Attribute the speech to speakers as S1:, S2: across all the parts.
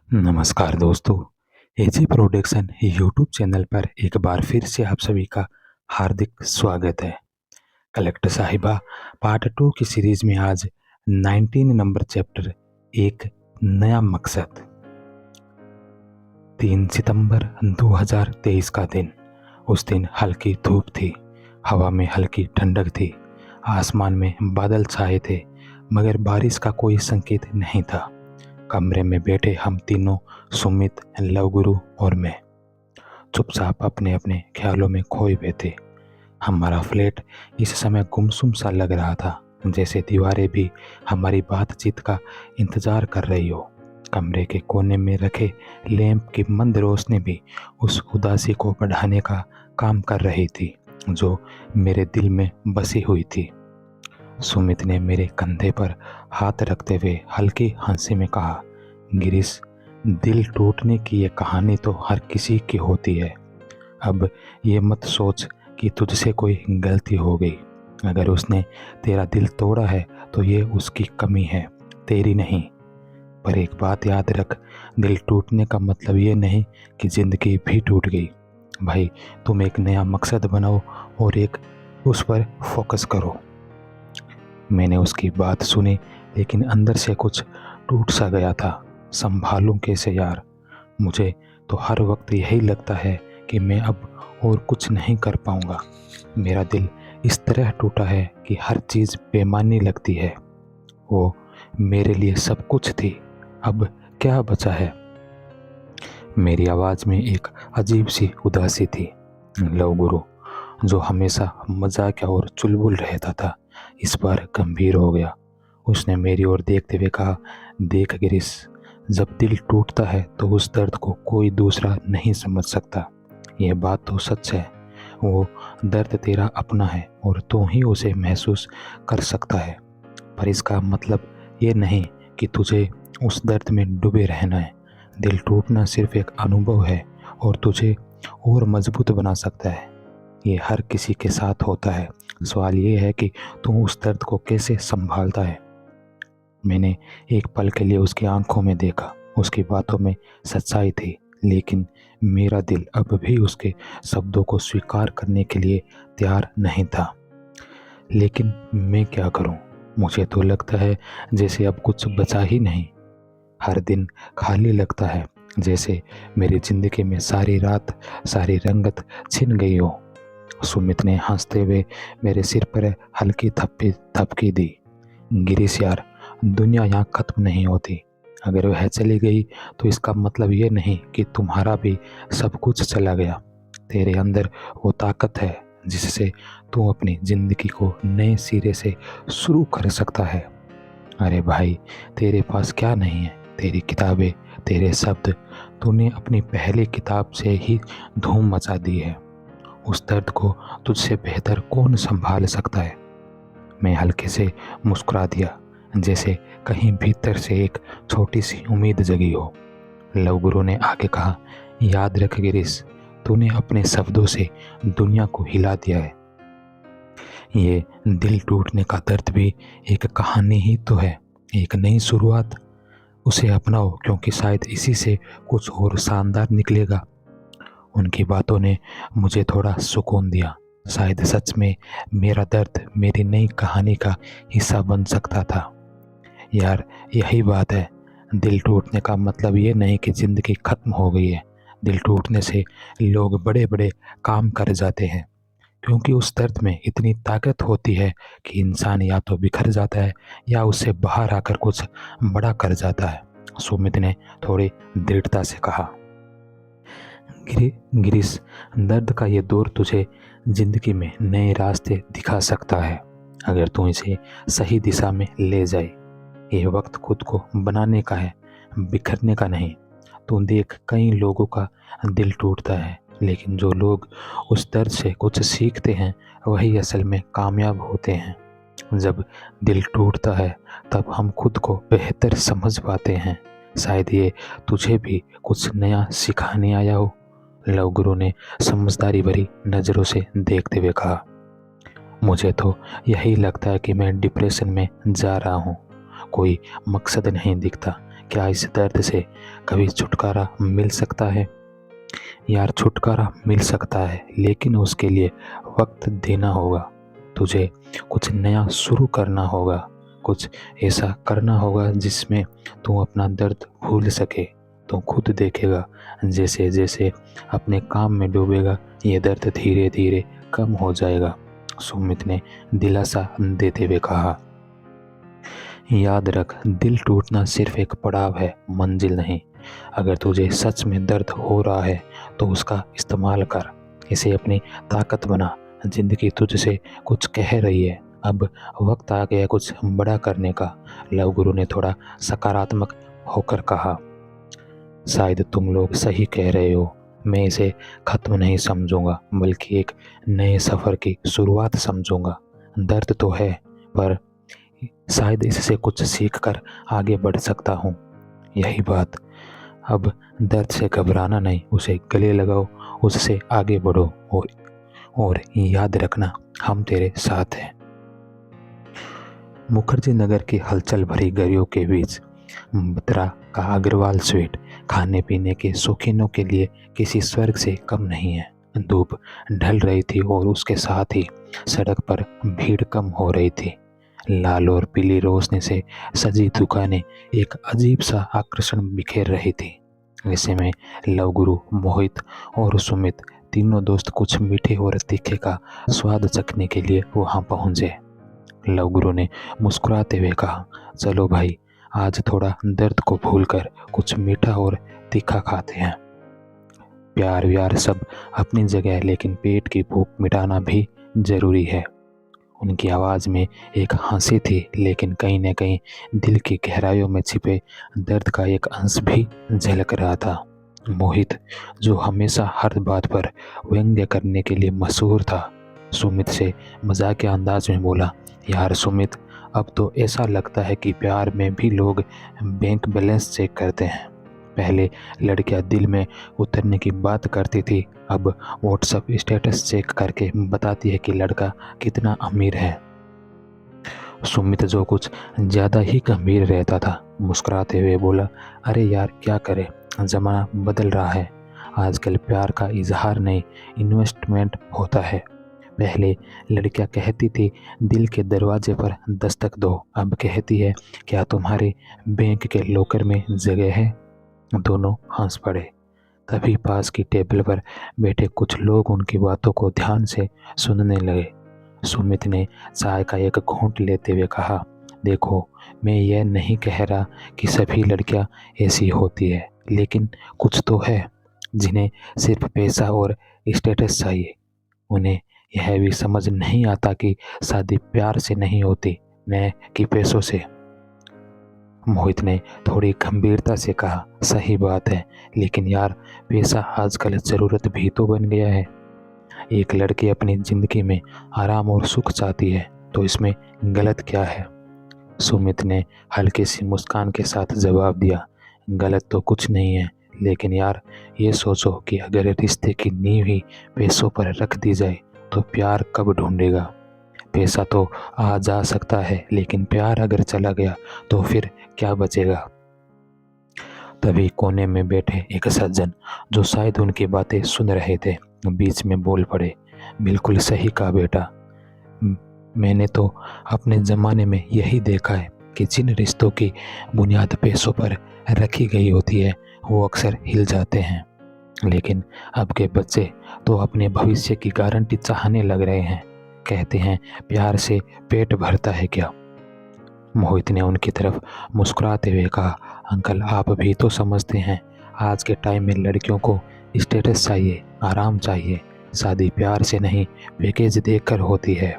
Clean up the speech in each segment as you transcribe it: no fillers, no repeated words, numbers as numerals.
S1: नमस्कार दोस्तों। एजी production YouTube channel पर एक बार फिर से आप सभी का हार्दिक स्वागत है। कलेक्टर साहिबा पार्ट 2 की सीरीज में आज 19 नंबर चैप्टर एक नया मकसद। 3 सितंबर 2023 का दिन। उस दिन हल्की धूप थी, हवा में हल्की ठंडक थी, आसमान में बादल छाए थे, मगर बारिश का कोई संकेत नहीं था। कमरे में बैठे हम तीनों, सुमित, लवगुरु और मैं, चुपचाप अपने अपने ख्यालों में खोए हुए थे। हमारा फ्लैट इस समय गुमसुम सा लग रहा था, जैसे दीवारें भी हमारी बातचीत का इंतजार कर रही हो। कमरे के कोने में रखे लैंप की मंद रोशनी भी उस उदासी को बढ़ाने का काम कर रही थी जो मेरे दिल में बसी हुई थी। सुमित ने मेरे कंधे पर हाथ रखते हुए हल्की हंसी में कहा, गिरीश, दिल टूटने की ये कहानी तो हर किसी की होती है। अब ये मत सोच कि तुझसे कोई गलती हो गई। अगर उसने तेरा दिल तोड़ा है तो ये उसकी कमी है, तेरी नहीं। पर एक बात याद रख, दिल टूटने का मतलब ये नहीं कि जिंदगी भी टूट गई। भाई, तुम एक नया मकसद बनाओ और एक उस पर फोकस करो। मैंने उसकी बात सुनी, लेकिन अंदर से कुछ टूट सा गया था। संभालूं कैसे यार? मुझे तो हर वक्त यही लगता है कि मैं अब और कुछ नहीं कर पाऊंगा। मेरा दिल इस तरह टूटा है कि हर चीज़ बेमानी लगती है। वो मेरे लिए सब कुछ थी, अब क्या बचा है? मेरी आवाज़ में एक अजीब सी उदासी थी। लव गुरु, जो हमेशा मजाकिया और चुलबुल रहता था, इस बार गंभीर हो गया। उसने मेरी ओर देखते हुए कहा, देख गिरीश, जब दिल टूटता है तो उस दर्द को कोई दूसरा नहीं समझ सकता। यह बात तो सच है। वो दर्द तेरा अपना है और तू ही उसे महसूस कर सकता है। पर इसका मतलब ये नहीं कि तुझे उस दर्द में डूबे रहना है। दिल टूटना सिर्फ एक अनुभव है और तुझे और मजबूत बना सकता है। ये हर किसी के साथ होता है। सवाल ये है कि तू उस दर्द को कैसे संभालता है। मैंने एक पल के लिए उसकी आंखों में देखा। उसकी बातों में सच्चाई थी, लेकिन मेरा दिल अब भी उसके शब्दों को स्वीकार करने के लिए तैयार नहीं था। लेकिन मैं क्या करूं? मुझे तो लगता है जैसे अब कुछ बचा ही नहीं। हर दिन खाली लगता है, जैसे मेरी जिंदगी में सारी रात, सारी रंगत छिन गई हो। सुमित ने हंसते हुए मेरे सिर पर हल्की थपकी दी। गिरीश यार, दुनिया यहाँ खत्म नहीं होती। अगर वह चली गई तो इसका मतलब ये नहीं कि तुम्हारा भी सब कुछ चला गया। तेरे अंदर वो ताकत है जिससे तू अपनी जिंदगी को नए सिरे से शुरू कर सकता है। अरे भाई, तेरे पास क्या नहीं है? तेरी किताबें, तेरे शब्द। तूने अपनी पहली किताब से ही धूम मचा दी है। उस दर्द को तुझसे बेहतर कौन संभाल सकता है? मैं हल्के से मुस्कुरा दिया, जैसे कहीं भीतर से एक छोटी सी उम्मीद जगी हो। लवगुरु ने आगे कहा, याद रख गिरीश, तूने अपने शब्दों से दुनिया को हिला दिया है। ये दिल टूटने का दर्द भी एक कहानी ही तो है, एक नई शुरुआत। उसे अपनाओ, क्योंकि शायद इसी से कुछ और शानदार निकलेगा। उनकी बातों ने मुझे थोड़ा सुकून दिया। शायद सच में मेरा दर्द मेरी नई कहानी का हिस्सा बन सकता था। यार, यही बात है। दिल टूटने का मतलब ये नहीं कि जिंदगी खत्म हो गई है। दिल टूटने से लोग बड़े बड़े काम कर जाते हैं, क्योंकि उस दर्द में इतनी ताकत होती है कि इंसान या तो बिखर जाता है या उससे बाहर आकर कुछ बड़ा कर जाता है। सुमित ने थोड़ी दृढ़ता से कहा, गिरीश, दर्द का ये दौर तुझे जिंदगी में नए रास्ते दिखा सकता है, अगर तू इसे सही दिशा में ले जाए। ये वक्त खुद को बनाने का है, बिखरने का नहीं। तू देख, कई लोगों का दिल टूटता है, लेकिन जो लोग उस दर्द से कुछ सीखते हैं वही असल में कामयाब होते हैं। जब दिल टूटता है तब हम खुद को बेहतर समझ पाते हैं। शायद ये तुझे भी कुछ नया सिखाने आया हो। लव गुरु ने समझदारी भरी नज़रों से देखते हुए कहा, मुझे तो यही लगता है कि मैं डिप्रेशन में जा रहा हूँ। कोई मकसद नहीं दिखता, क्या इस दर्द से कभी छुटकारा मिल सकता है? यार छुटकारा मिल सकता है, लेकिन उसके लिए वक्त देना होगा। तुझे कुछ नया शुरू करना होगा, कुछ ऐसा करना होगा जिसमें तू अपना दर्द भूल सके। तो खुद देखेगा जैसे जैसे अपने काम में डूबेगा ये दर्द धीरे धीरे कम हो जाएगा। सुमित ने दिलासा देते हुए कहा, याद रख, दिल टूटना सिर्फ एक पड़ाव है, मंजिल नहीं। अगर तुझे सच में दर्द हो रहा है तो उसका इस्तेमाल कर, इसे अपनी ताकत बना। जिंदगी तुझसे कुछ कह रही है, अब वक्त आ गया कुछ बड़ा करने का। लव गुरु ने थोड़ा सकारात्मक होकर कहा, शायद तुम लोग सही कह रहे हो। मैं इसे खत्म नहीं समझूंगा, बल्कि एक नए सफ़र की शुरुआत समझूंगा। दर्द तो है, पर शायद इससे कुछ सीख कर आगे बढ़ सकता हूँ। यही बात। अब दर्द से घबराना नहीं, उसे गले लगाओ, उससे आगे बढ़ो और याद रखना, हम तेरे साथ हैं। मुखर्जी नगर की हलचल भरी गलियों के बीच बत्रा का अग्रवाल स्वीट खाने पीने के शौकीनों के लिए किसी स्वर्ग से कम नहीं है। धूप ढल रही थी और उसके साथ ही सड़क पर भीड़ कम हो रही थी। लाल और पीली रोशनी से सजी दुकानें एक अजीब सा आकर्षण बिखेर रही थी। ऐसे में लव गुरु, मोहित और सुमित तीनों दोस्त कुछ मीठे और तीखे का स्वाद चखने के लिए वहां पहुंचे। लव गुरु ने मुस्कुराते हुए कहा, चलो भाई, आज थोड़ा दर्द को भूलकर कुछ मीठा और तीखा खाते हैं। प्यार व्यार सब अपनी जगह है, लेकिन पेट की भूख मिटाना भी जरूरी है। उनकी आवाज़ में एक हंसी थी, लेकिन कहीं न कहीं दिल की गहराइयों में छिपे दर्द का एक अंश भी झलक रहा था। मोहित, जो हमेशा हर बात पर व्यंग्य करने के लिए मशहूर था, सुमित से मजाकिया अंदाज में बोला, यार सुमित, अब तो ऐसा लगता है कि प्यार में भी लोग बैंक बैलेंस चेक करते हैं। पहले लड़कियां दिल में उतरने की बात करती थी, अब व्हाट्सएप स्टेटस चेक करके बताती है कि लड़का कितना अमीर है। सुमित, जो कुछ ज़्यादा ही गंभीर रहता था, मुस्कुराते हुए बोला, अरे यार क्या करे, ज़माना बदल रहा है। आजकल प्यार का इजहार नहीं, इन्वेस्टमेंट होता है। पहले लड़कियां कहती थी दिल के दरवाजे पर दस्तक दो, अब कहती है क्या तुम्हारे बैंक के लॉकर में जगह है। दोनों हंस पड़े। तभी पास की टेबल पर बैठे कुछ लोग उनकी बातों को ध्यान से सुनने लगे। सुमित ने चाय का एक घूंट लेते हुए कहा, देखो, मैं यह नहीं कह रहा कि सभी लड़कियां ऐसी होती है, लेकिन कुछ तो है जिन्हें सिर्फ पैसा और स्टेटस चाहिए। उन्हें यह भी समझ नहीं आता कि शादी प्यार से नहीं होती, न कि पैसों से। मोहित ने थोड़ी गंभीरता से कहा, सही बात है, लेकिन यार पैसा आजकल ज़रूरत भी तो बन गया है। एक लड़की अपनी ज़िंदगी में आराम और सुख चाहती है, तो इसमें गलत क्या है? सुमित ने हल्की सी मुस्कान के साथ जवाब दिया, गलत तो कुछ नहीं है, लेकिन यार ये सोचो कि अगर रिश्ते की नींव ही पैसों पर रख दी जाए तो प्यार कब ढूंढेगा? पैसा तो आ जा सकता है, लेकिन प्यार अगर चला गया तो फिर क्या बचेगा? तभी कोने में बैठे एक सज्जन, जो शायद उनकी बातें सुन रहे थे, बीच में बोल पड़े, बिल्कुल सही कहा बेटा। मैंने तो अपने ज़माने में यही देखा है कि जिन रिश्तों की बुनियाद पैसों पर रखी गई होती है वो अक्सर हिल जाते हैं, लेकिन अब के बच्चे तो अपने भविष्य की गारंटी चाहने लग रहे हैं। कहते हैं प्यार से पेट भरता है क्या? मोहित ने उनकी तरफ मुस्कुराते हुए कहा, अंकल, आप भी तो समझते हैं, आज के टाइम में लड़कियों को स्टेटस चाहिए, आराम चाहिए। शादी प्यार से नहीं, पैकेज देखकर होती है।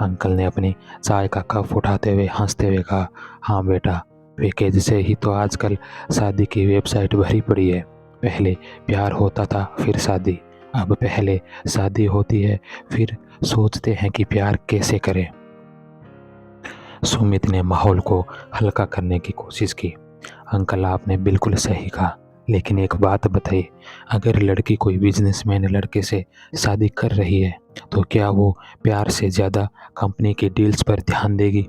S1: अंकल ने अपनी चाय का कप उठाते हुए हंसते हुए कहा, हाँ बेटा, पैकेज से ही तो आजकल शादी की वेबसाइट भरी पड़ी है। पहले प्यार होता था, फिर शादी। अब पहले शादी होती है, फिर सोचते हैं कि प्यार कैसे करें। सुमित ने माहौल को हल्का करने की कोशिश की, अंकल आपने बिल्कुल सही कहा, लेकिन एक बात बताइए, अगर लड़की कोई बिजनेसमैन लड़के से शादी कर रही है तो क्या वो प्यार से ज़्यादा कंपनी की डील्स पर ध्यान देगी?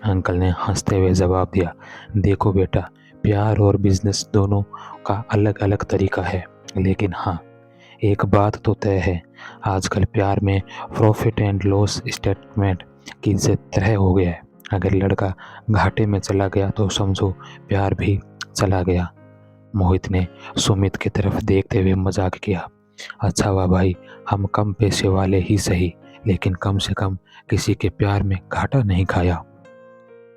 S1: अंकल ने हंसते हुए जवाब दिया, देखो बेटा, प्यार और बिजनेस दोनों का अलग अलग तरीका है, लेकिन हाँ, एक बात तो तय है, आजकल प्यार में प्रॉफिट एंड लॉस स्टेटमेंट की तरह हो गया है। अगर लड़का घाटे में चला गया तो समझो प्यार भी चला गया। मोहित ने सुमित की तरफ देखते हुए मजाक किया। अच्छा हुआ भाई, हम कम पैसे वाले ही सही, लेकिन कम से कम किसी के प्यार में घाटा नहीं खाया।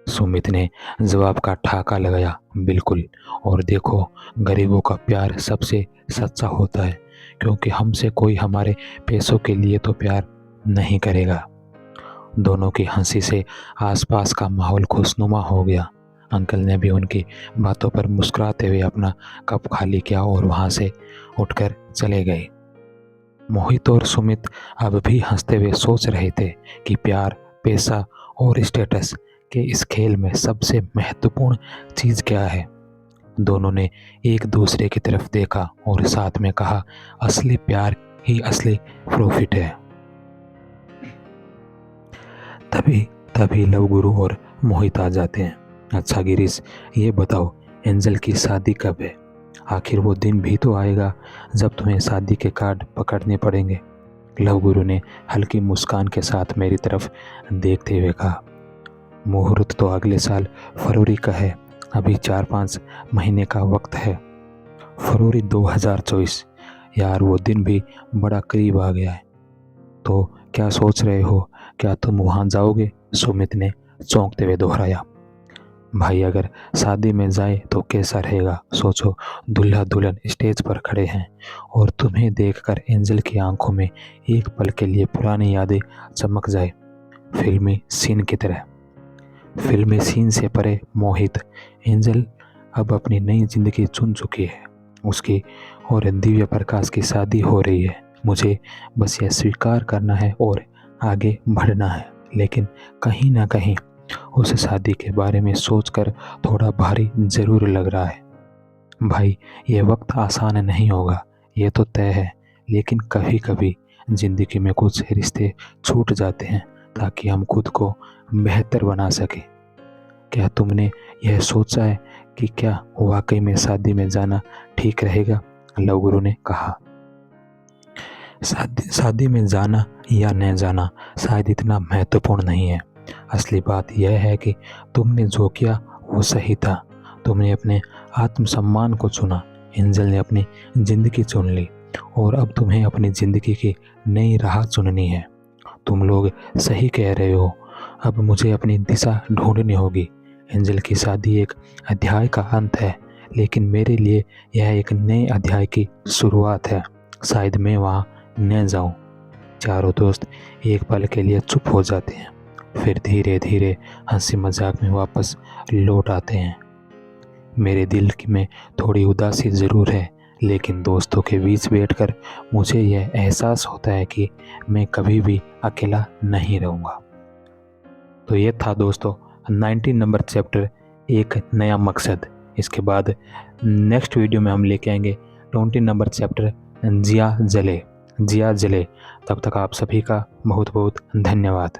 S1: सुमित ने जवाब का ठाका लगाया, बिल्कुल। और देखो, गरीबों का प्यार सबसे सच्चा होता है, क्योंकि हमसे कोई हमारे पैसों के लिए तो प्यार नहीं करेगा। दोनों की हंसी से आसपास का माहौल खुशनुमा हो गया। अंकल ने भी उनकी बातों पर मुस्कुराते हुए अपना कप खाली किया और वहां से उठकर चले गए। मोहित और सुमित अब भी हंसते हुए सोच रहे थे कि प्यार, पैसा और स्टेटस के इस खेल में सबसे महत्वपूर्ण चीज क्या है। दोनों ने एक दूसरे की तरफ देखा और साथ में कहा, असली प्यार ही असली प्रॉफिट है। तभी तभी लव गुरु और मोहित आ जाते हैं। अच्छा गिरीश, ये बताओ एंजल की शादी कब है? आखिर वो दिन भी तो आएगा जब तुम्हें शादी के कार्ड पकड़ने पड़ेंगे। लव गुरु ने हल्की मुस्कान के साथ मेरी तरफ देखते हुए कहा, मुहूर्त तो अगले साल फरवरी का है, अभी 4-5 महीने का वक्त है। फरवरी 2024। यार, वो दिन भी बड़ा करीब आ गया है। तो क्या सोच रहे हो, क्या तुम वहां जाओगे? सुमित ने चौंकते हुए दोहराया। भाई, अगर शादी में जाए तो कैसा रहेगा? सोचो, दूल्हा दुल्हन स्टेज पर खड़े हैं और तुम्हें देखकर एंजल की आंखों में एक पल के लिए पुरानी यादें चमक जाए, फिल्मी सीन की तरह। फिल्मी सीन से परे मोहित, एंजल अब अपनी नई जिंदगी चुन चुकी है। उसकी और दिव्य प्रकाश की शादी हो रही है। मुझे बस यह स्वीकार करना है और आगे बढ़ना है, लेकिन कहीं ना कहीं उस शादी के बारे में सोचकर थोड़ा भारी जरूर लग रहा है। भाई, ये वक्त आसान नहीं होगा, ये तो तय है, लेकिन कभी कभी जिंदगी में कुछ रिश्ते छूट जाते हैं ताकि हम खुद को बेहतर बना सके। क्या तुमने यह सोचा है कि क्या वाकई में शादी में जाना ठीक रहेगा? लव गुरु ने कहा। शादी में जाना या न जाना शायद इतना महत्वपूर्ण नहीं है। असली बात यह है कि तुमने जो किया वो सही था। तुमने अपने आत्मसम्मान को चुना, एंजल ने अपनी जिंदगी चुन ली और अब तुम्हें अपनी जिंदगी की नई राह चुननी है। तुम लोग सही कह रहे हो, अब मुझे अपनी दिशा ढूंढनी होगी। एंजल की शादी एक अध्याय का अंत है, लेकिन मेरे लिए यह एक नए अध्याय की शुरुआत है। शायद मैं वहाँ न जाऊं। चारों दोस्त एक पल के लिए चुप हो जाते हैं, फिर धीरे धीरे हंसी मजाक में वापस लौट आते हैं। मेरे दिल में थोड़ी उदासी ज़रूर है, लेकिन दोस्तों के बीच बैठकर मुझे यह एहसास होता है कि मैं कभी भी अकेला नहीं रहूँगा। तो ये था दोस्तों 19 नंबर चैप्टर, एक नया मकसद। इसके बाद नेक्स्ट वीडियो में हम लेके आएंगे 20 नंबर चैप्टर, जिया जले। तब तक आप सभी का बहुत बहुत धन्यवाद।